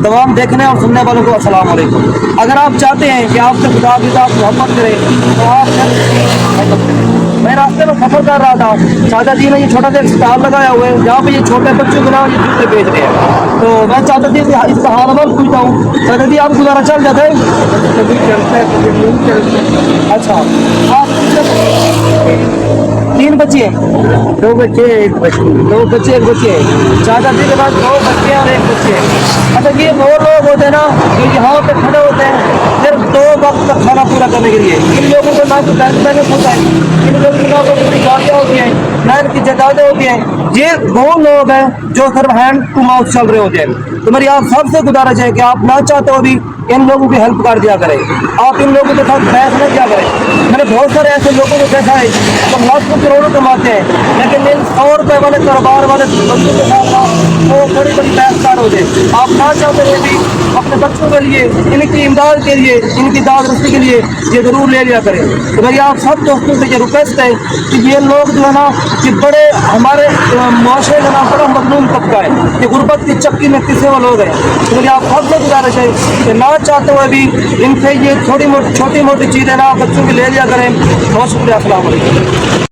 तमाम देखने और सुनने वालों को अस्सलाम वालेकुम। अगर आप चाहते हैं कि आपसे खुदा की ज़ात मोहब्बत करे तो आप मोहब्बत करें। मैं रास्ते में सफ़र कर रहा था, चाचा जी ने ये छोटा सा एक स्टॉल लगाया हुआ है जहाँ पे ये छोटे बच्चों के नाम ये जूते बेच रहे हैं। तो मैं चाहता थी कि इसका हाल हवाल पूछता हूँ। चाचा जी, आप गुजारा चल जाता है? कभी चलता है कभी नहीं चलता। अच्छा, आप तीन बच्चे हैं? 2 बच्चे 1 बच्ची। 2 बच्चे 1 बच्चे हैं। चाचा जी के पास 2 बच्चे हैं और 1 बच्चे हैं। अच्छा, ये वो लोग होते हैं ना जो यहाँ पे खड़े होते हैं सिर्फ 2 वक्त का खाना पूरा करने के लिए। इन लोगों को ना कोई बैंक बैलेंस होता है, इन लोगों की ना कोई गाड़ियाँ होती हैं, ना इनकी जायदादें होती हैं। ये वो लोग हैं जो सिर्फ हैंड टू माउथ चल रहे होते हैं। तो मेरी आप सबसे गुजारिश है कि आप ना चाहते हो भी इन लोगों की हेल्प कर दिया करें, आप इन लोगों के साथ बहस न किया करें। मैंने बहुत सारे ऐसे लोगों को देखा है जो लाखों करोड़ों कमाते हैं, लेकिन इन 100 रुपए वाले कारोबार वाले बच्चों के साथ ना वो बड़ी बड़ी बहस स्टार्ट हो जाए। आप ना चाहते हुए भी अपने बच्चों के लिए, इनकी इमदाद के लिए, इनकी दाद रस्ती के लिए ये ज़रूर ले लिया करें। तो मेरी आप सब दोस्तों से ये रिक्वेस्ट है कि ये लोग जो है ना कि बड़े हमारे माशरे का नाम बड़ा मजलूम तबका है, ये गुर्बत की चक्की में पिसे हुए लोग हैं। तो मेरी आप सबसे गुजारिश है कि ना चाहते हुए भी इनसे ये छोटी मोटी चीज़ें ना बच्चों की ले लिया करें। बहुत शुक्रिया, अस्सलाम वालेकुम।